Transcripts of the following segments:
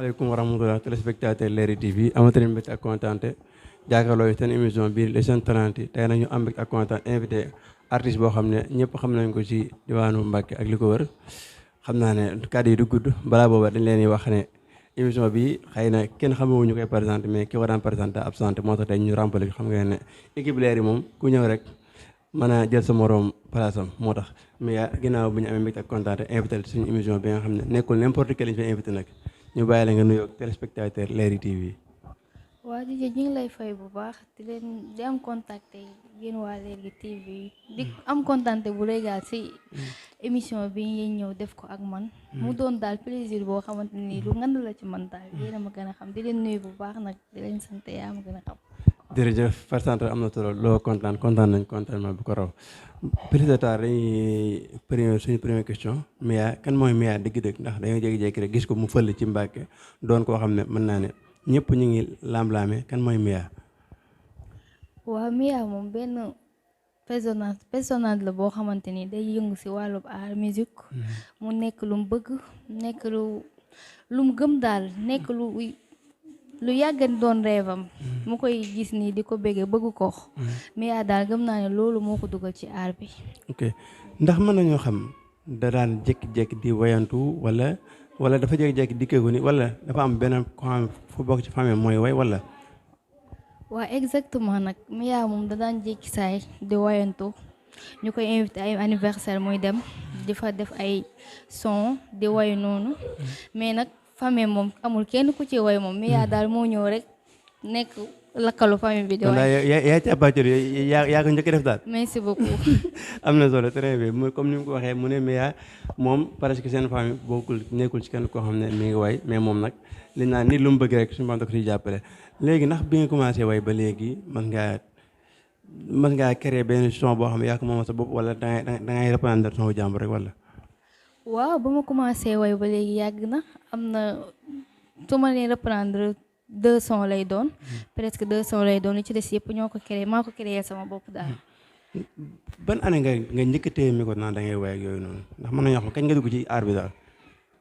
Maaleykum wa rahmatulah téléspectateur Leral TV amati nañu mbégte ak kontaante jàkkaarloo seen émission bii les jeunes talents tey nag ñu am mbégte ak kontaan invité artiste boo xam ne ñëpp xam nañ ko ci diwaanu Mbacke ak li ko wër xam naa ne kàddu yi du gudd balaa booba dañ leen di wax ne émission bi xëy na kenn xamewuñu koy présenté mais ki war daan présenté absenté moo tax tey ñu rempli xam nga ne équipe Leral yi moom ku ñëw rek mën a jël sa moroom place am moo tax mais ginnaaw bu ñu amee mbégte ak kontaante invité suñu émission bi nga xam ne nekkul n'importe quel fi invité nag ñu bàyyi la nga nuyoo téléspectateur Leral TV. waa DJ ñu ngi lay fay bu baax di am contacté yéen waa Leral TV di am contacté bu régal si émission bi ngeen ñëw def ko ak man mu doon daal plaisir boo xamante ni lu ngand la ci man daal yéen a ma gën a xam di leen nuyu bu baax nag di leen sant yaa ma gën a xam. jërëjëf Fatou am na solo loo kontaan nañ kontaan bu ko raw plus tard dañuy suñu première question Mia kan mooy Mia dëgg-dëgg ndax dañoo jékki-jékki rek gis ko mu fël ci Mbàkke doon koo xam ne mën naa ne ñëpp ñu ngi laam-laamee kan mooy Mia. waaw Mia moom benn personnage la boo xamante ni day yëngu si wàllub art musique mu nekk lu mu bëgg nekk lu mu gëm daal nekk lu yàggan doon rêvam mu koy gis nii di ko bëggee bëgg ko Mia daal gëm naa ne loolu moo ko dugal ci art bi. ok ndax mën nañoo xam da daan jékki-jékki di wayantu wala dafa jékki-jékki dikkeeku ni wala dafa am benn ko xam fu bokk ci famille mooy way wala. waa exactement nag Mia moom da daan jékki saay di wayantu ñu koy invité ay anniversaire muy dem di fa def ay son di way noonu mais nag famille moom amul kenn ku ci way moom Mia daal moo ñëw rek nekk lakkalu famille bi di way. yaa ci abatur yaa ko njëkk def daal. merci beaucoup. am na solo très bien comme ni mu ko waxee mu ne Mia moom presque seen famille nekkul ci kenn koo xam ne mi ngi way mais moom nag li naan nit lu mu bëgg rek suñu bam da ko ciy jàppale léegi ndax bi nga commencé way ba léegi mën ngaa créer benn son boo xam ne yaa ko moom sa bopp wala dangay reprendre son jàmbur rek wala. waaw ba ma commencé way ba léegi yàgg na am na su ma leen reprendre 2 sons lay doon presque 2 sons lay doon li ci des yëpp ñoo ko créé maa ko créé sama bopp daal. ban année nga njëkk a téye micro naan da ngay way ak yooyu noonu ndax mën nañoo xam kañ nga dugg ci art bi daal.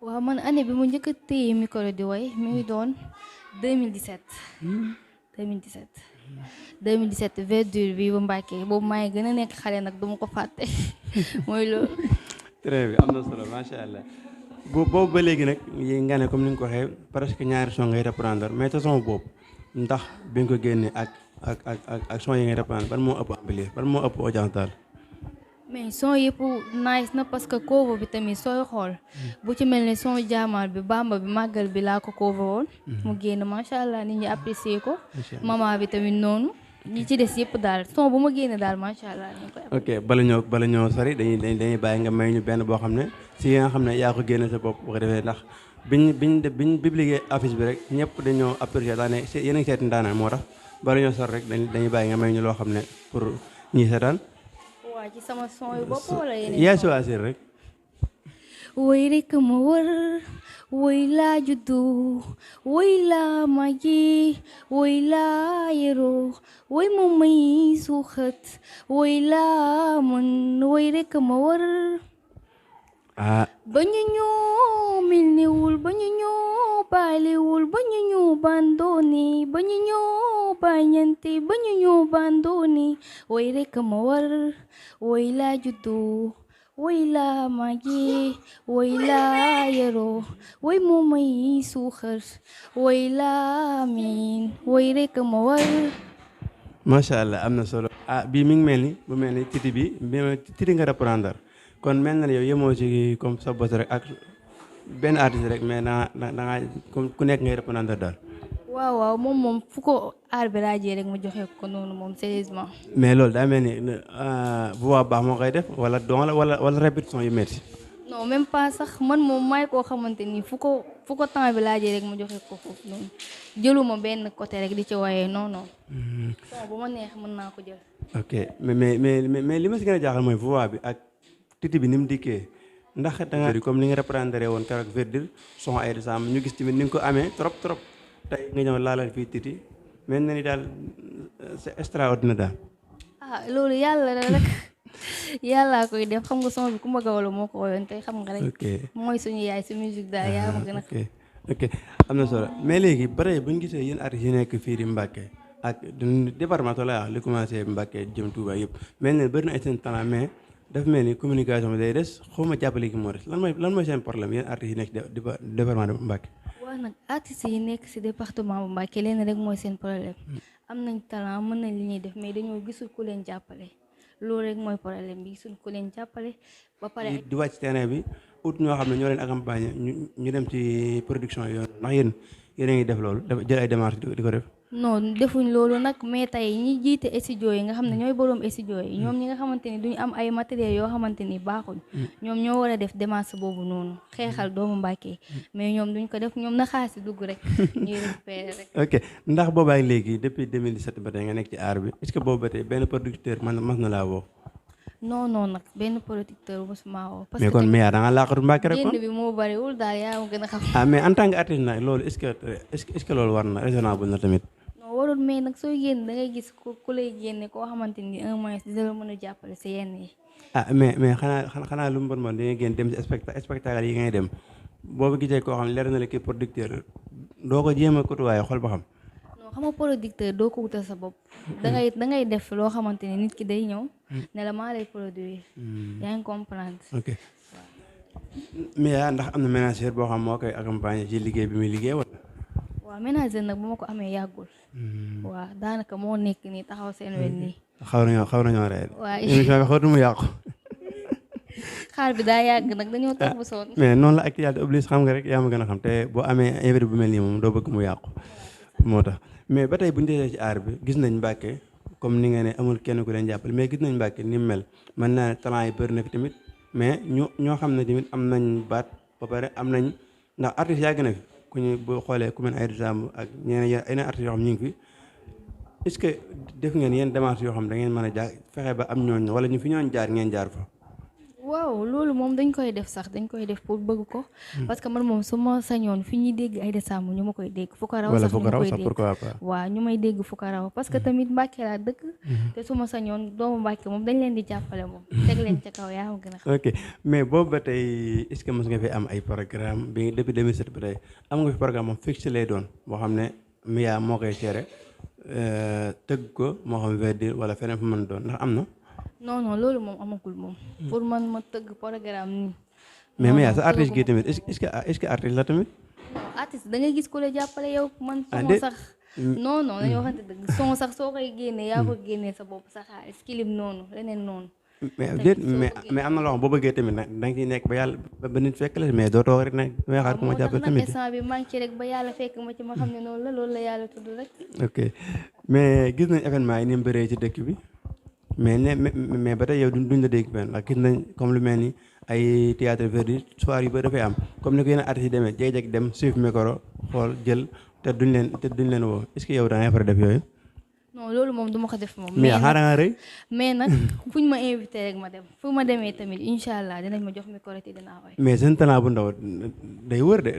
waaw man année bi mu njëkk a téye micro di way mi ngi doon 2017. 2017 verdure bi bu Mbàkke boobu maa ngi gën a nekk xale nag duma ko fàtte mooy loolu. très bien am na solo macha allah boobu ba léegi nag nga ne comme ni nga ko waxee presque ñaari son ngay reprendre mais sa son boobu ndax bi nga ko génnee ak son yi ngay reprendre ban moo ëpp ampleur ban moo ëpp audience daal. mais son yëpp nice na parce que cover bi tamit sooy xool bu ci mel ni son jaamaar bi bamba bi màggal bi laa ko cover woon mu génn macha allah nit ñi apprécier ko mama bi tamit noonu ñi ci des yëpp daal son bu ma génne daal macha allah ñu koy ok bala ñoo sori dañuy bàyyi nga may ñu benn boo xam ne si nga xam ne yaa ko génne sa bopp boo ko defee ndax biñ publié affiche bi rek ñëpp dañoo apprécier daa ne yéen a ngi seeti ndaanaan moo tax bala ñoo sori rek dañuy bàyyi nga may ñu loo xam ne pour ñi seetaan waa ci sama son yu bopp wala yeneen yaa choisir rek. woy rek ma wër woy laa juddu woy laa màggi woy laa yeroo woy ma may suuxat woy laa mën woy rek ma wër. ba ñu ñoo mel niwul ba ñu ñoo baaliwul ba ñu ñoo bandooni ba ñu ñoo bañante ba ñu ñoo bandooni woy rek ma wër woy laa juddu woy laa màggi woy laa yeroo woy moo may suuxat woy laa miin woy rek ma wër. macha allah am na solo. bii mi ngi mel ni titi nga reprendre kon mel na yow yemoo ci comme sa bos rek ak benn artiste rek mais da comme ku nekk ngay reprendre daal. waaw moom fu ko aar bi raajee rek mu joxe ko noonu moom sérieusement. mais loolu daa mel ni bu baax moo koy def wala don la wala répétition yu métti. non même pas sax man moom maay koo xamante ni fu ko temps bi laajee rek mu joxe ko foofu noonu jëluma benn côté rek di ci wayee non. bon bu ma neex mën naa ko jël. ok mais li ma si gën a jaaxal mooy voix bi ak titi bi ni mu dikkee ndax da nga comme ni nga reprendre woon keroog verdure son ay décembre ñu gis tamit ni nga ko amee trop tey nga ñëw laalal fii titi mel na ni daal c'est extraordinaire daal. loolu yàlla la rek yàllaa koy def xam nga son bi ku ma gawalo moo ko woyoon tey xam nga rek. mooy suñu yaay si musique daal yaa ma gën a. ok am na solo mais léegi ba tey bu ñu gisee yéen artistes yi nekk fii di Mbacké ak département la wax li commencé Mbacké jëm Touba yëpp mel ne bëri na ay seen talent mais dafa mel ni communication bi day des xaw ma jàppale gi moo des lan mooy seen problème yéen artistes yi nekk ci département de Mbacké. waaw nag artistes yi nekk ci département bu Mbacké leen rek mooy seen problème am nañ talent mën nañ li ñuy def mais dañoo gisul ku leen jàppale loolu rek mooy problème bi gisul ku leen jàppale ba pare. di wàcc terrain bi ut ñoo xam ne ñoo leen accompagner ñu dem ci production yoon ndax yéen a ngi def loolu jël ay démarches di ko def. non defuñ loolu nag mais tey ñi jiite studio yi nga xam ne ñooy boroom studio yi ñoom ñi nga xamante ni duñu am ay matériels yoo xamante ni baaxuñ ñoom ñoo war a def démarche boobu noonu xeexal doomu Mbacké mais ñoom duñ ko def ñoom na xaas si dugg rek ñuy récupérer rek. ok ndax boobaak léegi depuis 2017 ba tey nga nekk ci art bi est-ce que boobu ba tey benn producteur mas na laa woo. non nag benn producteur mosuma woo. parce mais que kon Mia da nga laaxatu Mbacké rek kon génn bi moo bariwul daal yaa ma gën a xam. mais en tant que artiste nag loolu est-ce que loolu war na raisonnable na tamit. warul mais nag sooy génn da ngay gis ku lay génne koo xamante ni un mois dina la mën a jàppale si yenn yi. mais xanaa lu mu bon da ngay génn dem si spectacle yi ngay dem boobu gisee koo xam ne leer na la kii producteur doo ko jéem a côtoyer xool ba xam. non xam nga producteur doo ko wutal sa bopp. da ngay def loo xamante ni nit ki day ñëw. ne la maa lay produire. yaa ngi comprendre. ok mais ndax am na manager boo xam moo koy accompagner ci liggéey bi muy liggéey wala. waaw ménager nag bu ma ko amee yàggul. waaw daanaka moo nekk nii taxaw seen wen nii. xaw nañoo rey. waaw émission bi xaw mu yàqu. xaar bi daa yàgg nag dañoo toog bu sonn. mais noonu la actualité oblige xam nga rek yaa ma gën a xam te boo amee invité bu mel nii moom doo bëgg mu yàqu moo tax mais ba tey bu ñu desee ci aar bi gis nañ Mbacké comme ni nga ne amul kenn ku leen jàppale mais gis nañ Mbacké ni mu mel mën naa ne talent yi bëri na fi tamit mais ñoo xam ne tamit am nañ baat ba pare am nañ ndax artiste yàgg na fi ku ñu boo xoolee ku mel ay Samb ak ñeneen yeneen artistes yoo xam ñu ngi fi est-ce que def ngeen yenn démarches yoo xam da ngeen mën a jaar fexe ba am ñooñ wala ñu fi ñooñ jaar ngeen jaar fa. waaw loolu moom dañ koy def sax dañ koy def pour bëgg ko. parce que man moom su ma sañoon fi ñuy dégg ay décembre ñu ma koy dégg fu ko raw sax ñu ma koy dégg waaw ñu may dégg fu ko raw parce que tamit Mbacké laa dëkk te su ma sañoon doomu Mbacké moom dañ leen di jàppale moom teg leen ca kaw yaa ma gën a xam. ok mais boobu ba tey est-ce que mos nga fi am ay programme bi depuis 2007 ba tey am nga fi programme moom fixe lay doon boo xam ne Mia moo koy géré tëgg ko moo xam Verdure wala feneen fu mën doon ndax am na. non loolu moom amagul moom. pour man ma tëgg programme nii. mais Mia sa artiste gi tamit est-ce que artiste la tamit. artiste da ngay gis ku la jàppale yow man. son sax non dañoo waxante dëgg son sax soo koy génnee yaa ko génnee sa bopp sa xaalis kilim noonu leneen noonu. mais am na loo xam boo bëggee tamit nag da nga ciy nekk ba yàlla ba nit fekk la mais doo toog rek nag damay xaar ku ma jàppale tamit. instant bi maa ngi ci rek ba yàlla fekk ma ci ma xam ne noonu la loolu la yàlla tudd rek. ok mais gis nañ événement yi ni mu bëree ci dëkk bi. mais ba tey yow duñ la dégg benn ndax gis nañ comme lu mel ni ay théâtre Verdure soir yu bëri dafay am comme ni ko yeneen artistes yi demee jéeg-jéeg dem suif micro xool jël te duñ leen woo est-ce que yow da ngay faral def yooyu. non loolu moom duma ko def moom. mais xaaral nga rëy. mais nag fuñ ma invité rek ma dem fu ma demee tamit incha allah dinañ ma jox micro te dinaa woy. mais seen talent bu ndaw day wër de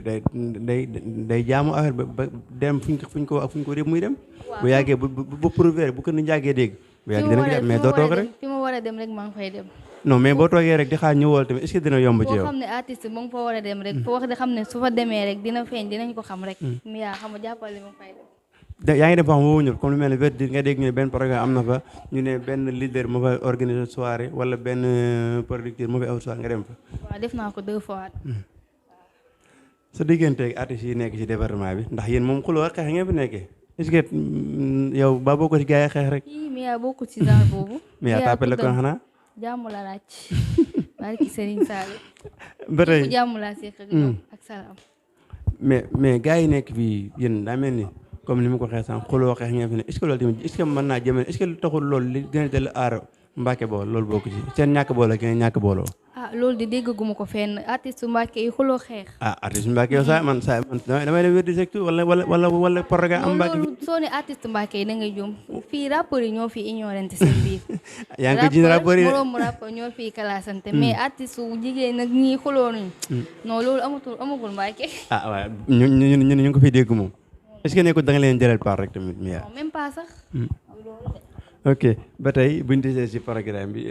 day jaamu affaire ba dem fuñ ko réeb muy dem. bu yàggee bu prouver bu ko ni njàggee dégg. bu yàggee dina ko jàpp mais doo toog rek. fi ma war a dem rek maa ngi fay dem. non mais boo toogee rek di xaar ñëwal tamit est-ce que dina yomb ci yow. boo xam ne artiste mu ngi fa war a dem rek foo wax de xam ne su fa demee rek dina feeñ dinañ ko xam rek. mais yaa xam nga jàppale ma fay dem. yaa ngi dem fa xam woo ñëw comme lu mel ne Verdure nga dégg ñu ne benn programme am na fa ñu ne benn leader moo fa organiser soirée wala benn producteur moo fa aw soirée nga dem fa. waaw def naa ko 2 fois. sa digganteeg artistes yi nekk ci département bi ndax yéen moom xuloo ak xeex ngeen fi nekkee est-ce que yow ba boo ko ci gars yi xeex rek. mais yaa bokku ci genre boobu. mais yaa tàppale ko xanaa. jàmm la laaj. barki Serigne Sall. ba tey jàmm laa seq ak ñoom ak salaam. mais gars yi nekk fii yéen daa mel ni comme ni ma ko waxee sànq xuloo xeex ngeen fi ne est-ce que loolu tamit est-ce que mën naa jëmale est-ce que lu taxul loolu li gën a dellu aar Mbacké bool loolu bokku ci seen ñàkk booloo ki nga ñàkk booloo. loolu di déggaguma ko fenn artiste Mbacké yi xuloo xeex. artiste Mbacké yow man damay dem Verdure sectu wala programme am Mbacké. loolu soo ne artiste Mbacké yi da ngay jum fii rappeurs yi ñoo fi ignorante seen biir. yaa ngi ko jiin rappeurs yi moroom rappeur ñoo fi kalaasante mais artiste wu jigéen nag ñii xuloo nañu. non loolu amagul Mbacké. waaw ñu ngi ko fiy dégg moom est-ce que nekkul da nga leen jëlal part rek tamit. non même pas sax. ok ba tey buñ desee ci programme bi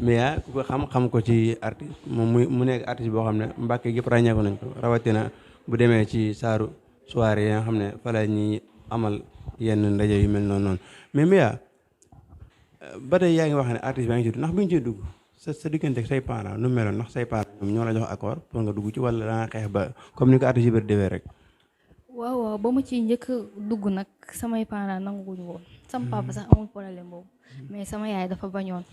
Mia ku ko xam ko ci artiste moom mu nekk artiste boo xam ne Mbacké yëpp ràññeeku nañ ko rawatina bu demee ci saaru soirée yi nga xam ne fa la ñuy amal yenn ndaje yu mel noonu mais Mia ba tey yaa ngi wax ne artiste baa ngi ci ndax bi ñu ciy dugg sa diggante ak say parents nu meloon ndax say parents ñoom ñoo la jox accord pour nga dugg ci wala da nga xeex ba comme ni ko artiste yi bëri defee rek. waaw ba ma ciy njëkk a dugg nag samay parents nanguwuñu woon sama papa sax amul problème boobu mais sama yaay dafa bañoon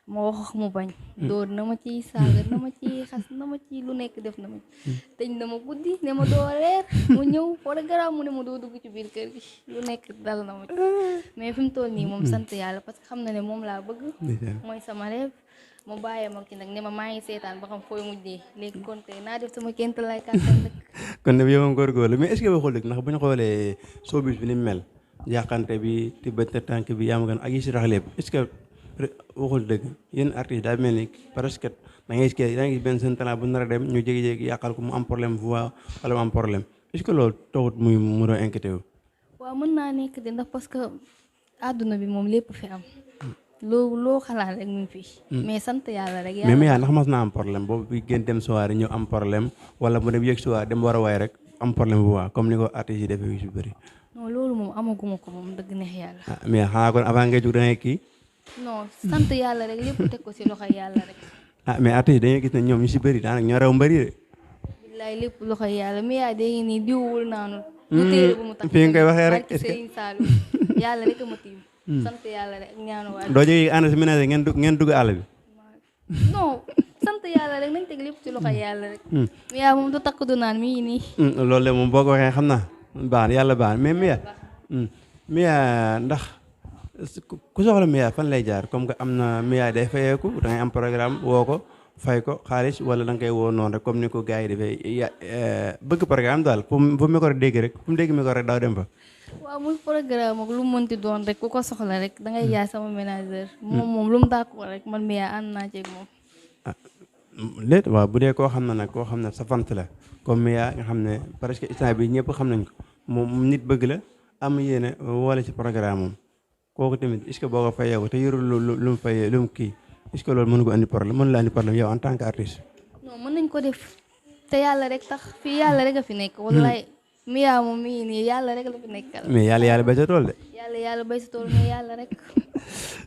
ma wax mu bañ dóor na ma ciy saaga na ma ciy xas na ma ci lu nekk def na ma tëj na ma guddi ne ma doo reer mu ñëw programme mu ne ma doo dugg ci biir kër gi lu nekk dal na ma ci mais fi mu toll nii moom sant yàlla parce que xam na ne moom laa bëgg mooy sama rêve mu bàyyee ma ci nag ne ma maa ngi seetaan ba xam fooy mujjee léegi kon tey naa def sama ként lay kàttan nag kon nag yow moom góorgóorlu mais est-ce que waxul dëgg ndax bu ñu xoolee showbiz bi ni mu mel yàqante bi tibbante tànk bi yaa ma gën ak yi si rax lépp est-ce que waxul dëgg yéen artistes daa mel ni parce que da ngay gis da ngay gis benn seen talent bu nar a dem ñu jékki-jékki yàqal ko mu am problème voix wala mu am problème est-ce que loolu taxut muy mu doon inquiété wu. waaw mën naa nekk de ndax parce que àdduna bi moom lépp fi am loo xalaat rek mu ngi fi. mais sant yàlla rek. mais Mia ndax mas naa am problème boobu bi gën dem soirée ñëw am problème wala mu dem yëg soirée dem war a waay rek am problème bu baax comme ni ko artistes yi defee yu si bëri. non loolu moom amaguma ko moom dëgg neex yàlla. ah mais xanaa kon avant ngay jug da ngay kii. non sant yàlla rek lépp teg ko si loxoy yàlla rek. ah mais artistes yi dañuy gis ne ñoom ñu si bëri daanaka ñoo raw mbëri de. billaay lépp loxoy yàlla Mia de nii diwul naanu. du téere bu mu tax fi nga koy waxee rek est-ce que yàlla rek a ma tiim. sant yàlla rek ñaanu waay. doo jógee ànd si ménage ngeen dugg àll bi. non sant yàlla rek nañ teg lépp ci loxo yàlla rek. Mia moom du takk du naan mi ngi nii. loolu de moom boo ko waxee xam naa baax na yàlla baax na mais Mia ndax ku soxla Mia fan lay jaar comme que am na Mia day fayeeku da ngay am programme woo ko fay ko xaalis wala da nga koy woo noonu rek comme ni ko gars yi defee bëgg programme daal fu mu micro dégg rek fu mu dégg micro rek daaw dem fa. waaw muy programme ak lu mu mënti doon rek ku ko soxla rek da ngay jaay sama ménageur moom lu mu d'accord rek man Mia ànd naa ceeg moom. ah léet waaw bu dee koo xam ne nag koo xam ne sa fant la comme Mia nga xam ne presque instant bi ñëpp xam nañ ko moom nit bëgg la am yéene wala ci programme moom kooku tamit est-ce que boo ko fayee ko te yorul lu mu fayee lu mu kii est-ce que loolu mënu ko andi problème mënu la andi problème yow en tant que artiste. non mën nañ ko def te yàlla rek tax fii yàlla rek a fi nekk wallaay Mia moom mi ngi nii yàlla rek la fi nekkal. mais yàlla bay sa tool de. yàlla bay sa tool mais yàlla rek.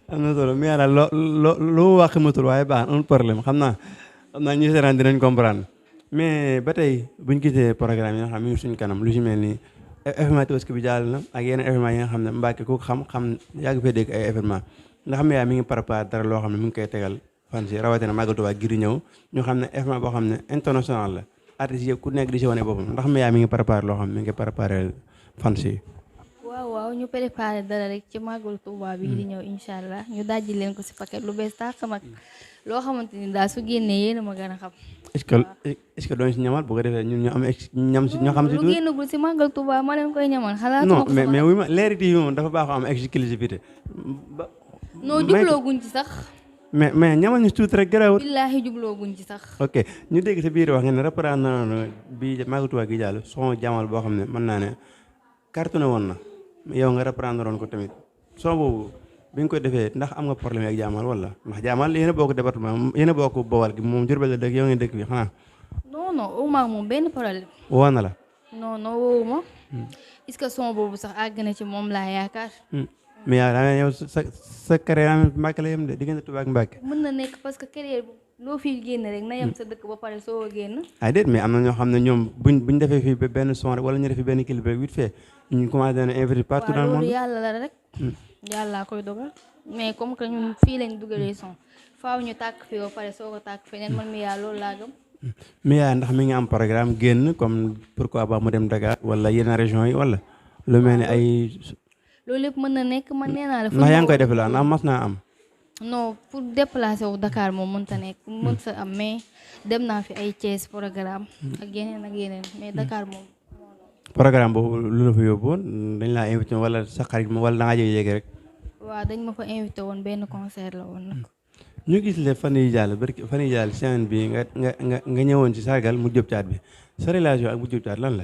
am na solo Mia daal lu mu wax matul waaye baax amul problème xam naa ñi seetaan dinañ comprendre mais ba tey buñ gisee programme yi nga xam ne suñ kanam lu si mel ni événement Tabaski bi jàll na ak yeneen événement yi nga xam ne Mbàkke ku xam yàgg fee dégg ay événement ndax Mia mi ngi préparé dara loo xam ne mi ngi koy tegal fan si rawatina Màggal Tuubaa gi di ñëw ñu xam ne événement boo xam ne international la artistes yëpp ku nekk di si wane boppam ndax Mia mi ngi préparé loo xam ne mi ngi préparé fan si. waaw ñu préparé dara rek ci Màggal Tuubaa bi di ñëw incha allah ñu dajji leen ko si paquet lu bees tàq mag loo xamante ni daal su génnee yéen a ma gën a xam. est-ce que doon si ñamal bu ko defee ñun ñu am ñam si ñoo xam si. lu génnagul si Màggal Tuubaa ma leen koy ñamal xalaatu non mais wuy ma Leral TV moom dafa baax am exclusivité ba. non jublooguñ ci sax. mais ñamal ñu tuuti rek garaawul. billaahi jublooguñ ci sax. ok ñu dégg sa biir wax nga ne reprendre na bi Màggal Tuubaa gi jàll son jamal boo xam ne mën naa ne cartonné woon na yow nga reprendre woon ko tamit son boobu bi nga ko defee ndax am nga problème ak jaamal wala ndax jaamal yéen a bokk département yéen a bokk Bawol gi moom Jurbel la dëkk yow ngeen dëkk bi xanaa. non wuma ak moom benn problème. woo na la. non woowu ma. est-ce que son boobu sax àgg na ci moom laa yaakaar. mais yow sa carrière Mbàkke la yem de diggante Tuubaa ak Mbàkke. mën na nekk parce que carrière loo fi génn rek na yem sa dëkk ba pare soo a génn. ah déet mais am na ñoo xam ne ñoom buñ defee fii benn son rek wala ñu defee benn clip rek vite fait ñu commencé na invité partout dans le monde. loolu yàlla la rek. yàlla koy dogal mais comme que ñun fii lañ dugalee son faaw ñu tàkk fii ba pare soo ko tàkk feneen man Mia loolu laa gëm. Mia ndax mi ngi am programme génn comme pourquoi pas mu dem Dakar wala yeneen région yi wala lu mel ni ay. loolu lépp mën na nekk man nee naa la. ndax yaa ngi koy def la ndax mas naa am. non pour déplacer wu Dakar moom mënta nekk mën sa am mais dem naa fi ay Thiès programme ak yeneen mais Dakar moom. programme boobu lu la fa yóbbu woon dañ laa invité wala sa xarit ma wala da ngaa jékki-jékki rek. waaw dañ ma fa invité woon benn concert la woon nag. ñu gis le fan yii jàll semaine bi nga ñëwoon ci sargal mu jëb caat bi sa relation ak mu jëb caat lan la.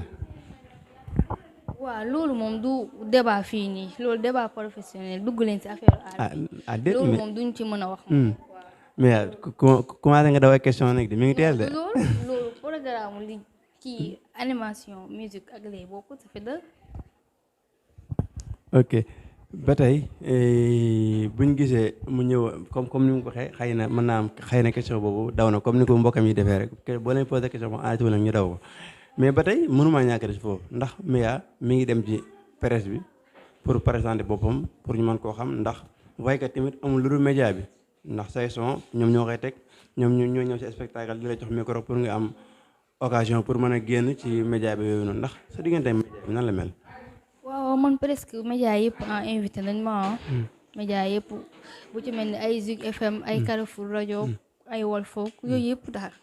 waaw loolu moom du débat fii nii loolu débat professionnel dugg leen ci affaire aar bi loolu moom duñ ci mën a wax moom. mais commencé nga daw ay question nag di mi ngi teel de. loolu programme li kii animation musique ak léegi bokkul ça fait deux. ok ba tey buñ gisee mu ñëw comme ni mu ko waxee xëy na mën naa am xëy na question boobu daw na comme ni ko mbokkam yi defee rek boo leen posé question boobu aatuwul ñu daw ko mais ba tey mënumaa ñàkk def foofu ndax Mia mi ngi dem ci presse bi pour présenter boppam pour ñu mën koo xam ndax waykat tamit amul lu dul média bi ndax say son ñoom ñoo koy teg ñoom ñoo ñëw ci spectacle di la jox micro pour nga am occasion pour mën a génn ci média bi yooyu noonu ndax sa diggante média bi nan la mel. waaw man presque média yëpp invité nañ ma média yëpp bu ci mel ni ay Zik FM ay Carrefour rajo ay Walfo yooyu yëpp daal.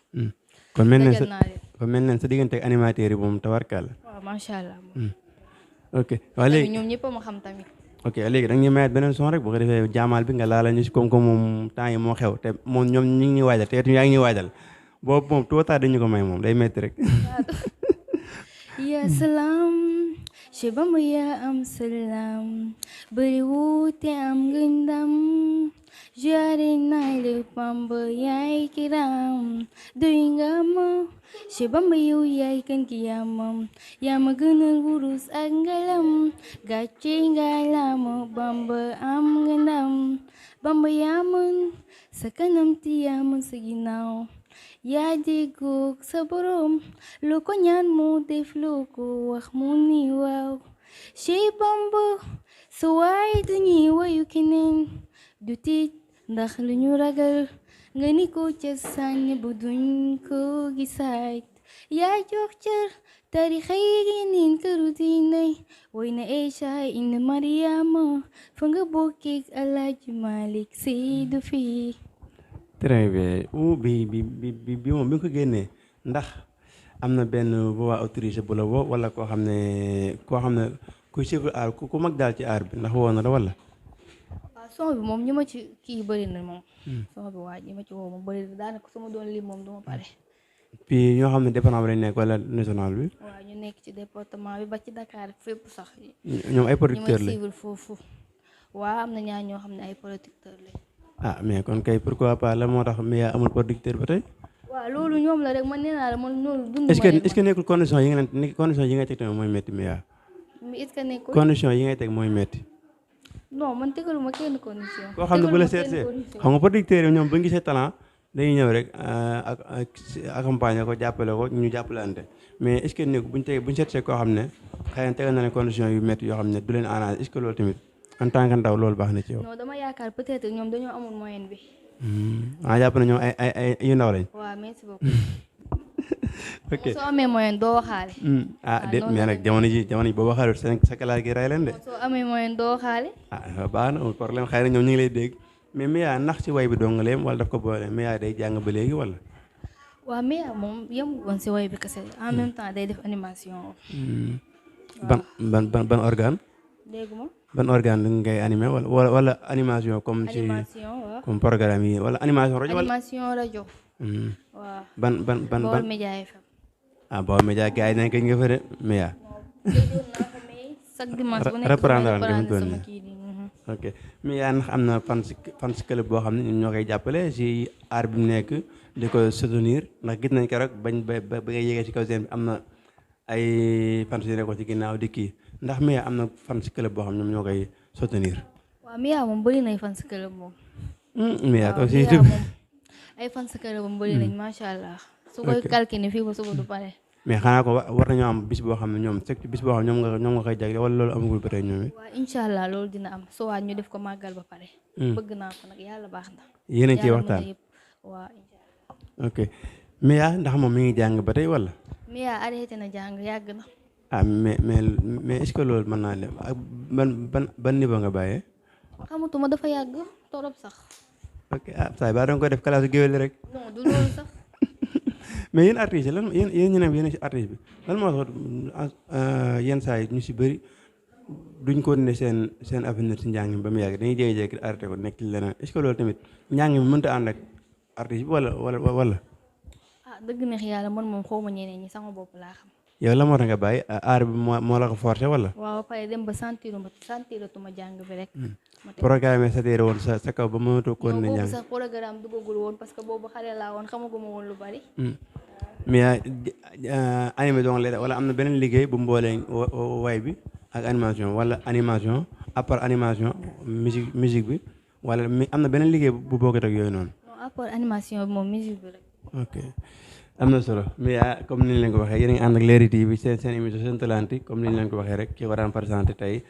kon mel na dajal naa leen. kon mel na sa diggante ak animateurs yi moom tawarkaal la. waaw macha allah. ok waaw léegi ñoom ñëpp ma xam tamit. ok léegi da nga ñuy mayaat beneen son rek bu ko defee jaamaal bi nga laala ñu si comme moom temps yi moo xew te moom ñoom ñu ngi ñuy waajal te yaa ngi ñuy waajal boobu moom tout tard dañu ko may moom day metti rek. ya salaam ci Bamba ya am salaam bari wuute am ngëndam jaare naa la Bamba yaay kiram doy nga ma ci Bamba yow yaay kan ki yaamam yaa ma gënal wurus ak ngalam gàcce nga laama Bamba am ngëndam Bamba yaa mën sa kanam ti yaa mën sa ginnaaw yaa déggoog sa borom lu ko ñaan mu def lu ko wax mu ni waaw Cheikh Bamba sa waay dañuy wayu keneen du tiit ndax lu ñu ragal nga ni ko ca sànni bu duñ ko gisaat yaa jox cër tarixa yi geneen këru diine way na Eesa ina Mariama fa nga bokkeeg Alaaji Malik Si du fii. très bien bi moom bi nga ko génnee ndax am na benn voix autorisé bu la woo wala koo xam ne kuy suivre aar ku mag daal ci aar bi ndax woo na la wala. waaw son bi moom ñi ma ci kii bëri na moom. son bi waa ñi ma ci woo moom bëri na daanaka su ma doon lim moom du ma pare. puis ñoo xam ne département bi lañ nekk wala national bi. waaw ñu nekk ci département bi ba ci Dakar fépp sax. ñoom ay producteurs lañ lañ ñi ma suivre foofu. waaw am na ñaar ñoo xam ne ay producteurs lañ. ah mais kon kay pourquoi pas la moo tax Mia amul producteur ba tey. waaw loolu ñoom la rek man nee naa la man loolu dund est-ce que nekkul condition yi ngay teg tamit mooy métti Mia. est-ce que nekkul condition yi ngay teg mooy métti. non man tegaluma kenn condition. koo xam ne bu la seetsee xam nga producteurs yi ñoom bu ñu gisee talent dañuy ñëw rek ak accompagner ko jàppale ko ñu jàppalante mais est-ce que nekk bu ñu seetsee koo xam ne xëy na tegal na ne condition yu métti yoo xam ne du leen arrange est-ce que loolu tamit en tant que ndaw loolu baax na ci yow. non dama yaakaar peut-être ñoom dañoo amul moyen bi. jàpp na ñoom ay yu ndaw lañ. waaw merci beaucoup. ok soo amee moyen doo waxaale. déet mais nag jamono ji boo waxaalut sa kalaat gi ray leen de. soo amee moyen doo waxaale. baax na problème xëy na ñoom ñu ngi lay dégg mais Mia ndax ci way bi dong leem wala daf ko boole Mia day jàng ba léegi wala. waaw Mia moom yemul woon si way bi kese en même temps day def animation. ban organe. déggu ma. ban organe ngay animé wala animation comme ci animation waaw. comme programme yi wala animation rajo wala. animation rajo. waaw. ban Baol Média FM. Baol Média gars yi nañ ko nga fa de Mia. chaque dimanche bu nekk reprendre sama kii nii. ok Mia ndax am na fans club boo xam ne ñun ñoo koy jàppale si aar bi mu nekk di ko soutenir ndax gis nañ ko rek bañ ba ngay yéegee ci kaw seen bi am na ay fans yu nekkoon ci ginnaaw di kii ndax Mia am na fans club boo xam ne ñoom ñoo koy soutenir. waaw Mia moom bëri na ay fans club moom. Mia waaw aussi Mia moom ay fans club moom bëri nañ macha allah. su koy calculé fii ba suba du pare. mais xanaa ko war nañoo am bis boo xam ne ñoom c'est bis boo xam ne ñoom nga koy jagle wala loolu amagul ba tey ñoom it. waaw incha allah loolu dina am soo waat ñu def ko màggal ba pare. bëgg naa ko nag yàlla baax na. yéen a ngi ciy waxtaan waaw incha allah. ok Mia ndax moom mi ngi jàng ba tey wala. Mia arrêté na jàng yàgg na. mais est-ce que loolu mën naa leen ak ban niveau nga bàyyee. xamatuma dafa yàgg torop sax. ok saa ba doon ko def classe géwél rek. non du loolu sax. mais yéen artistes yi lan yéen ñu ne yéen ci artiste bi lan moo tax yenn saa yi ñu si bëri duñ ko ne seen avenir si njàng mi ba mu yàgg dañuy jékki-jékki arrêté ko nekk ci leneen est-ce que loolu tamit njàng mi mënta ànd ak artiste bi wala. dëgg neex yàlla man moom xaw ma ñeneen ñi sama bopp laa xam. yow la moo tax nga bàyyi aar bi moo la ko forcé wala. waaw ba pare dem ba sentiratuma jàng bi rek. programme satéere woon sa kaw ba mënatoo ko ne boobu njàng. sax programme duggagul woon parce que boobu xale laa woon xamaguma woon lu bari. mais animé donc la wala am na beneen liggéey bu mboolee way bi ak animation wala animation à part animation musique bi wala am na beneen liggéey bu bokkut ak yooyu noonu. non à part animation bi moom musique bi rek. ok am na solo mais comme ni ñu leen ko waxee yéen a ngi ànd ak Leral TV seen émission Sen Talents comme ni ñu leen ko waxee rek ki ko daan présenté tey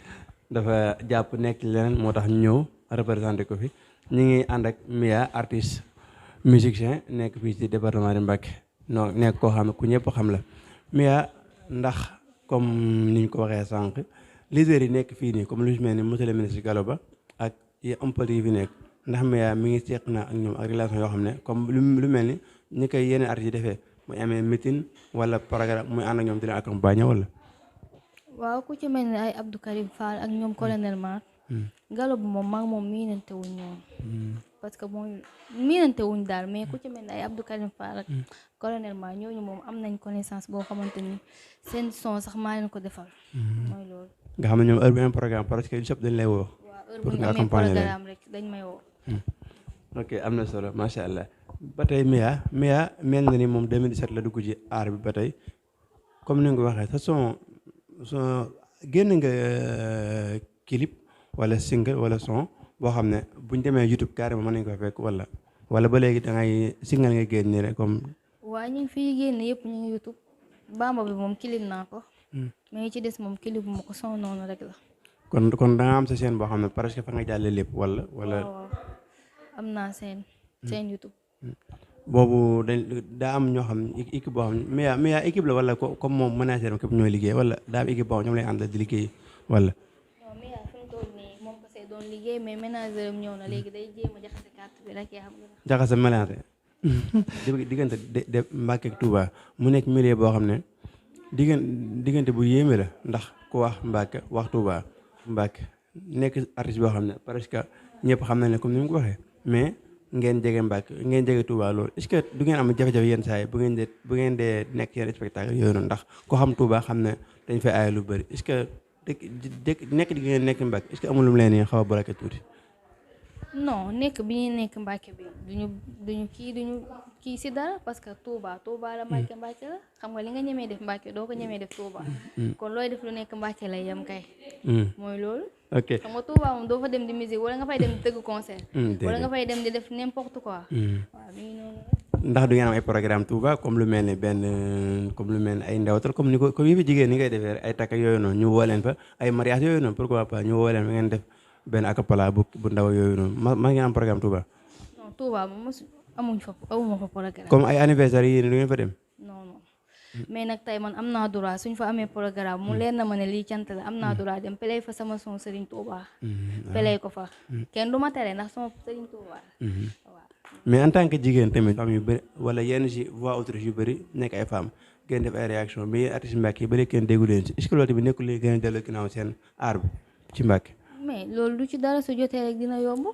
dafa jàpp nekk leneen moo tax ñu ñëw représenté ko fi ñu ngi ànd ak Mia artiste musicien nekk fii ci département de Mbacké non nekk koo xam ne ku ñëpp xam la Mia ndax comme ni ñu ko waxee sànq leader yi nekk fii nii comme lu mel ni monsieur le ministre Gallo Ba ak employés yi fi nekk ndax Mia mi ngi seq na ak ñoom ak relation yoo xam ne comme lu mel ni ñi koy yeneen artistes yi defee muy amee meeting wala programme muy ànd ak ñoom di leen accompagner wala. waaw ku ci mel ni ay Abdou Karim Fall ak ñoom colonel Mar. Gallo Ba moom maa ngi moom miinante wuñ ñoom. parce que mooy miinante wuñ daal mais ku ci mel ni ay Abdou Karim Fall ak colonel Mar ñooñu moom am nañ connaissance boo xamante ni seen son sax maa leen ko defal. mooy loolu. nga xam ne ñoom heure bu am programme parce que sëpp dañ lay woo. pour nga accompagner leen programme rek dañ may woo. ok am na solo macha allah ba tey Mia mel na ni moom 2017 la dugg ci aar bi ba tey comme ni nga ko waxee sa son génn nga clip wala single wala son boo xam ne buñ demee YouTube carrément mën nañ ko fekk wala ba léegi da ngay single nga génn nii rek comme. waa ñu ngi fiy génn yëpp ñu ngi YouTube Bamba bi moom clip naa ko. mais ci des moom clip bu ma ko son noonu rek la. kon da nga am sa chaîne boo xam ne presque fa nga jàllee lépp wala. waaw am naa seen YouTube. boobu daa am ñoo xam ne équipe boo xam ne mais équipe la wala comme moom manager képp ñooy liggéey wala daa am équipe boo xam ñoom lay àndal di liggéey wala. non mais fi mu toll nii moom kese doon liggéey mais manager am ñëw na léegi day jéem a jaxase carte bi rek yaa xam nga. jaxase mélange diggante de Mbacké ak Touba mu nekk milieu boo xam ne diggante bu yéeme la ndax ku wax Mbacké wax Touba Mbacké nekk artiste boo xam ne presque ñëpp xam nañ ne comme ni mu ko waxee mais. ngeen jege Mbacké ngeen jege Touba loolu est-ce que du ngeen am jafe-jafe yenn saa yi bu ngeen dee nekk yenn spectacle yooyu noonu ndax ko xam Touba xam ne dañ fay aay lu bëri est-ce que nekk di ngeen nekk Mbacké est-ce que amul lu mu leen xaw a bloqué tuuti. non nekk bi ñuy nekk Mbacké bi duñu kii si dara parce que Touba la Mbacké la xam nga li nga ñemee def Mbacké doo ko ñemee def Touba. kon looy def lu nekk Mbacké lay yem kay. mooy loolu. ok xam nga Touba moom doo fa dem di musique wala nga fay dem di tëgg concert. wala nga fay dem di def n'importe quoi. waaw mi ngi noonu. ndax du ngeen am ay programme Touba comme lu mel ni ay ndawtal comme ni ko comme yëfi jigéen ni ngay defee ay takk yooyu noonu ñu woo leen fa ay mariage yooyu noonu pourquoi pas ñu woo leen fa ngeen def benn acapella bu ndaw yooyu noonu ma ngeen am programme Touba. non Touba moom amuma fa programme. comme ay anniversaire yi du ngeen fa dem. non mais nag tey man am naa droit suñ fa amee programme mu leer na ma ne lii cant la am naa droit dem pelay fa sama son Serigne Touba. pelay ko fa kenn du ma tere ndax sama Serigne Touba. waaw. mais en tant que jigéen tamit femmes yu bëri wala yenn si voix autrice yu bëri nekk ay femmes ngeen def ay réaction mais artiste Mbacké yi ba léegi kenn déggu leen si est-ce que loolu tamit nekkul li gën a delloo ginnaaw seen aar bi ci Mbacké. mais loolu du ci dara su jotee rek dina yomb.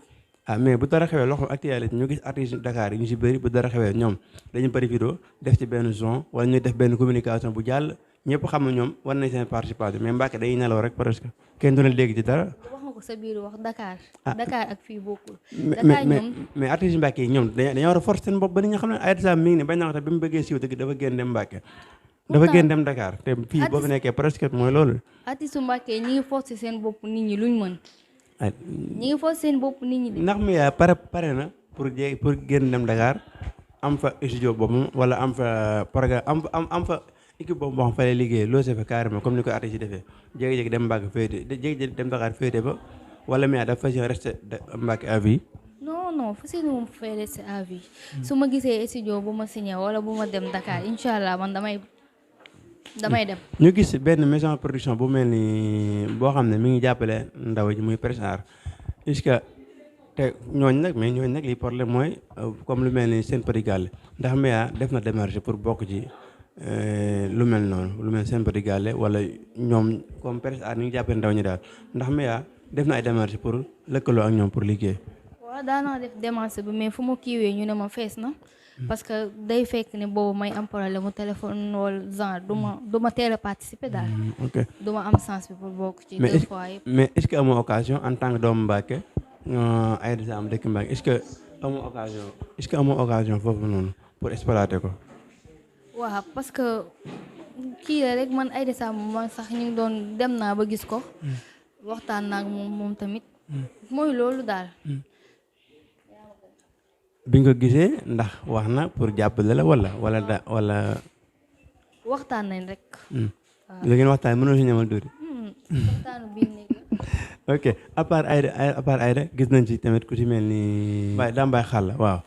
mais bu dara xewee loxo actualité ñu gis artiste Dakar yi ñu si bëri bu dara xewee ñoom dañu bari vidéo def ci benn son wala ñu def benn communication bu jàll ñëpp xam na ñoom war nañ seen participation mais Mbacké dañuy nelaw rek presque kenn du leen dégg ci dara. wax nga ko sa biir wax Dakar. Dakar ak fii bokkul. mais artiste Mbacké yi ñoom dañoo war a force seen bopp ba ni nga xam ne ay mi ngi ne bañ na wax bi mu bëggee siiw dëgg dafa génn dem Mbacké. dafa génn dem Dakar te fii boo fi nekkee presque mooy loolu. artiste Mbacké ñi ngi forcer seen bopp nit ñi luñ mën. ñi ngi forcer seen bopp nit ñi de. ndax mi pare na pour génn dem Dakar am fa studio boobu wala am fa programme am fa équipe boobu boo xam fa lay liggéey loo see fa carrément comme ni ko artiste yi defee jékki-jékki dem Mbacké féete jékki-jékki dem Dakar féete ba wala mi dafa fas yéene resté Mbacké à vie. non fas yéene moom fay resté à vie. su ma gisee studio bu ma signé wala bu ma dem Dakar incha allah man damay dem. ñu gis benn maison production bu mel ni boo xam ne mi ngi jàppale ndaw ji muy Presse Art est-ce que te ñooñ nag li problème mooy comme lu mel ni Sen Petit Gallé ndax Mia def na démarche pour bokk ci lu mel noonu lu mel Sen Petit Gallé wala ñoom comme Presse Art ni ngi jàppale ndaw ñi daal ndax Mia def na ay démarche pour lëkkaloo ak ñoom pour liggéey. waaw daanaa def démarche bi mais fu ma kiiwee ñu ne ma fees na. parce que day fekk ne boobu may am problème mu téléphone wala genre du ma teel a participer daal. ok du ma am sens bi pour bokk ci 2 fois yëpp. mais est-ce que amoo occasion en tant que doomu Mbacké ay des am dëkk Mbacké est-ce que amoo occasion foofu noonu pour exploiter ko. waaw parce que kii la rek man Aïda Samb man sax ñu ngi doon dem naa ba gis ko waxtaan naa ak moom tamit mooy loolu daal bi nga ko gisee ndax wax na pour jàppale la wala waxtaan nañ rek li ngeen waxtaan mënoo si ñamal tuuti waxtaanu biir néeg la ok à part Aïda gis nañ ci tamit ku ci mel ni Dame Baye Xalla waaw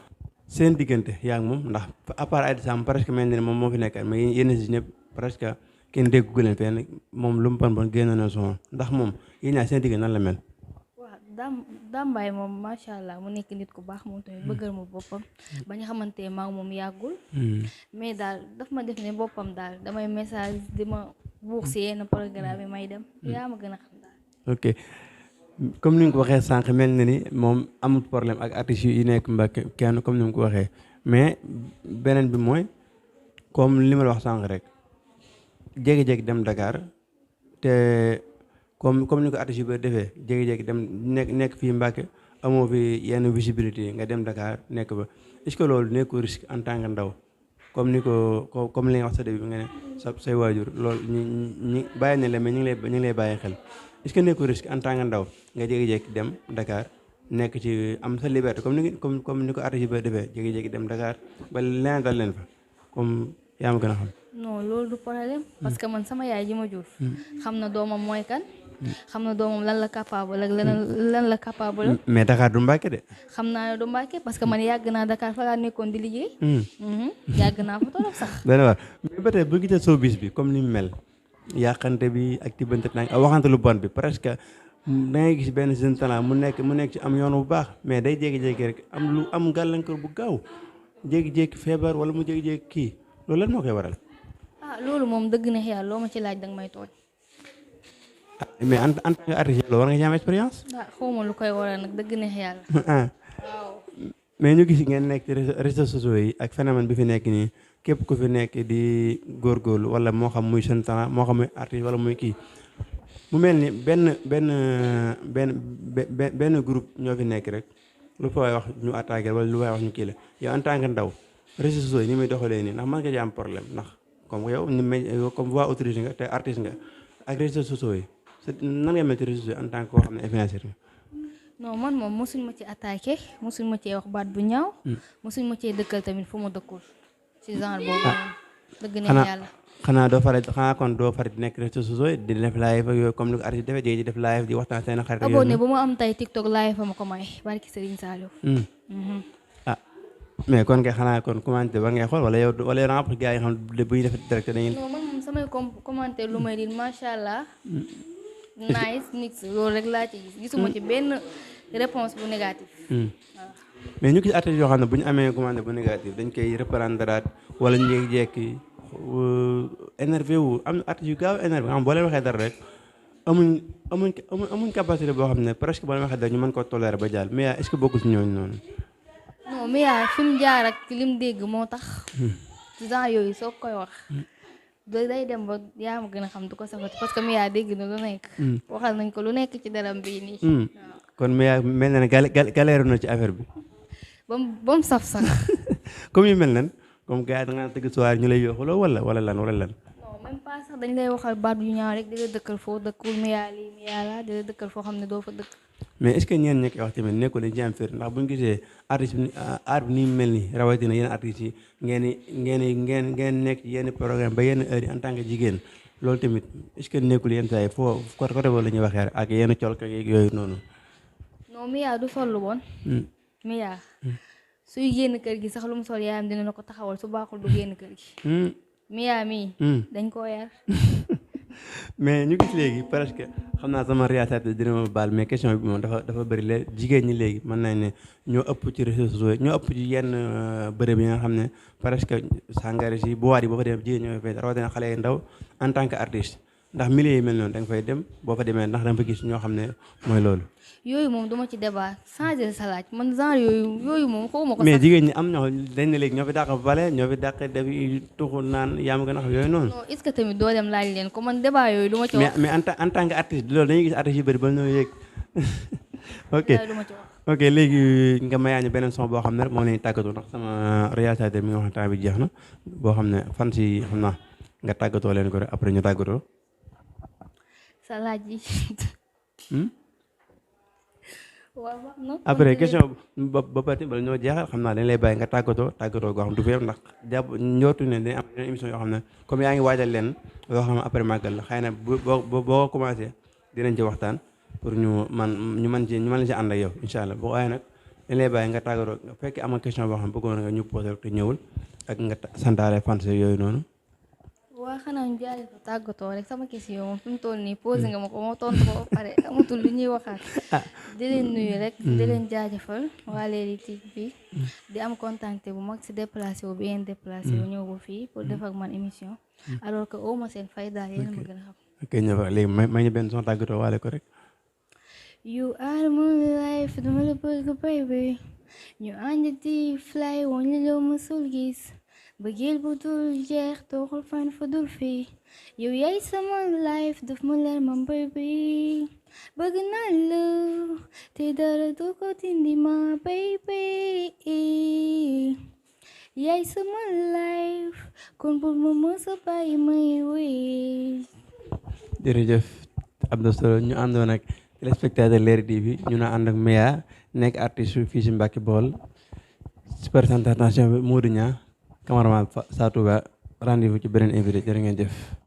seen diggante yaa ngi moom ndax à part Aïda Samb presque mel ni ne moom moo fi nekk mais yéen si ñëpp presque kenn déggu leen fenn moom lu mu bon génn na son ndax moom yéen ñaar seen diggante nan la mel. waaw Dame Baye moom macha allah mu nekk nit ku baax moom tamit bëggal ma boppam ba ñu xamante maa moom yàggul mais daal daf ma def ne boppam daal damay message di ma buux si yenn programme yi may dem yaa ma gën a xam daal. ok comme ni nga ko waxee sànq mel na ni moom amul problème ak artistes yi nekk Mbàkke kenn comme ni nga ko waxee mais beneen bi mooy comme li ma la wax sànq rek jékki-jékki dem Dakar te comme ni ko artistes yu bëri defee jékki-jékki dem nekk fii Mbàkke amoo fi yenn visibilité nga dem Dakar nekk ba est-ce que loolu nekkul risque en tant que ndaw comme ni ko comme li nga wax sa début bi nga ne say waajur loolu ñi bàyyi na la mais ñu ngi lay bàyyi xel. est-ce que nekkul risque en tant que ndaw nga jékki-jékki dem Dakar nekk ci am sa liberté comme ni ko artiste yi ba defee jékki-jékki dem Dakar ba leneen dal leen fa comme yaa ma gën a xam. non loolu du problème parce que man sama yaay ji ma jur xam na doomam mooy kan xam na doomam lan la capable ak lan la capable mais Dakar du Mbàkke de. xam naa ne du Mbàkke parce que man yàgg naa Dakar fa laa nekkoon di liggéey yàgg naa fa torop sax dana war mais ba tey bu gisee showbiz bi comme ni mu mel yàqante bi ak tibbante nag waxante lu bon bi presque da ngay gis benn jeune talent mu nekk ci am yoon bu baax mais day jékki-jékki rek am gàllankoor bu gaaw jékki-jékki feebar wala mu jékki-jékki kii loolu lan moo koy waral. loolu moom dëgg na yàlla loo ma ci laaj danga may tooñ. mais en tant que artiste war nga ci am expérience. xawma lu koy waral nag dëgg na yàlla. waaw. mais ñu gis ngeen nekk ci réseaux sociaux yi ak phénomène bi fi nekk nii képp ku fi nekk di góorgóorlu wala moo xam muy jeune talent moo xam muy artiste wala muy kii mu mel ni benn groupe ñoo fi nekk rek lu fa waay wax ñu attaqué wala lu waay wax ñu kii la yow en tant que ndaw réseaux sociaux yi ni muy doxalee nii ndax mën nga ci am problème ndax comme yow comme voix autorité nga te artiste nga ak réseaux sociaux yi nan nga mel ci réseaux sociaux en tant que koo xam ne influenceur nga. non man moom mosuñ ma ci attaqué mosuñ ma cee wax baat bu ñaaw mosuñ ma cee dëkkal tamit fu ma dëkkul ci genre boobu dëgg na yàlla xanaa kon doo faral di nekk réseaux sociaux di def live ak yooyu comme ni ko artiste defee di def live di waxtaan seen xarit abonné bu ma am tey TikTok live fa ma ko may barki Serigne Saliou mais kon kay xanaa kon commenté ba ngay xool wala yow rapport gars yi xam ne bu ñu def direct dañuy non man moom samay commenté lu may din macha allah nice nix loolu rek laa ci gisuma ci benn réponse bu négatif waaw mais ñu gis artistes yoo xam ne bu ñu amee commande bu négatif dañ koy reprendre wala ñu jékki énervé wu am na artistes yu gaaw énervé xam boo leen waxee dara rek amuñ capacité boo xam ne presque boo leen waxee dara ñu mën koo tolérer ba jàll mais est-ce que bokkul ci ñooñu noonu. non mais yaa fi mu jaar ak li mu dégg moo tax genre yooyu soo koy wax day dem ba yaa ma gën a xam du ko safati parce que Mia dégg na lu nekk waxal nañ ko lu nekk ci daram bii nii kon Mia mel na ne galère na ci affaire bi ba mu saf sax comme yu mel nan comme gars yi da nga tëgg soir ñu lay yooxuloo wala lan non même pas sax dañ lay waxal baat yu ñaaw rek di la dëkkal foo dëkkul Mia lii Mia laa di la dëkkal foo xam ne doo fa dëkk mais est-ce que ñeen ñi koy wax tamit nekkul dañ ci am fir ndax bu ñu gisee artiste bi art bi ni mu mel nii rawatina yenn artistes yi ngeen nekk ci yenn programme ba yenn heure yi en tant que jigéen loolu tamit est-ce que nekkul yenn saa yi foo côté boobu la ñuy waxee rek ak yenn colka yooyu noonu. non Mia du sol lu bon. Mia suy génn kër gi sax lu mu sol yaayam dina na ko taxawal su baaxul du génn kër gi. Mia mii. dañ koo yar. mais ñu gis léegi presque xam naa sama réalisateur dina ma baal mais question bi moom dafa bëri léegi jigéen ñi léegi mën nañ ne ñoo ëpp ci réseaux sociaux ñoo ëpp ci yenn bërëb yi nga xam ne presque sàngara si boîte yi boo fa demee jigéen ñoo fay rawatina xale yu ndaw en tant que artiste ndax milieu yi mel noonu da nga fay dem boo fa demee ndax da nga fa gis ñoo xam ne mooy loolu. yooyu moom duma ci débat changer sa laaj man genre yooyu moom xawma ko sax. mais jigéen ñi am ñoo dañ ne léegi ñoo fi dàq bale ñoo fi dàq def tuxu naan yaa ma gën a xam yooyu noonu. non est-ce que tamit doo dem laaj leen ko man débat yooyu duma ci wax. mais en tant que artiste loolu dañuy gis artiste yu bëri ba ñoo yëg ok ok léegi nga mayaa ñu beneen son boo xam ne rek moo leen tàggatoo ndax sama réalisateur mi nga wax ne temps bi jeex na boo xam ne fan si xam naa nga tàggatoo leen ko rek après ñu tàggatoo. sa laaj yi waaw wax na après question ba pare bala ñoo jeexal xam naa dañ lay bàyyi nga tàggatoo goo xam du fi yem ndax jàpp njortu ne dañ am yeneen émission yoo xam ne comme yaa ngi waajal leen yoo xam ne après màggal la xëy na boo commencé dinañ ci waxtaan pour ñu mën la ci ànd ak yow incha allah boo waaye nag dañ lay bàyyi nga tàggatoo nga fekkee am question boo xam ne bëggoon nga ñu posé rek te ñëwul ak nga santaale fans yooyu noonu. waa xanaa ñu jaaree ko tàggatoo rek sama question moom fi mu toll nii posé nga ma ko moo tontu ko ba pare amatul lu ñuy waxaat di leen nuyu rek di leen jaajëfal waa Leral TV di am contenté bu mag si déplacé wu bi ngeen déplacé wu ñëw ba fii pour def ak man émission alors que au ma seen fay daal yéen ma gën a xam. ok ñëw fa léegi may ñu benn son tàggatoo waale ko rek. You are my life dama la bëgg baby ñu ànd di fly woon li loo mësul gis bëggeel bu dul jeex doxul fan fa dul fii yow yaay sama life daf ma leer man baby bëgg naa la te dara du ko dindi ma baby yaay sama life kon bul ma mësa bàyyi may wéy. jërëjëf am na solo ñu àndoon ak téléspectateur Leral TV ñu na ànd ak Mia nekk artiste fii si Mbacke Bawol si présentation bi Modou Niang cameraman Sa Touba rendez-vous ci beneen invité jërë ngeen jëf.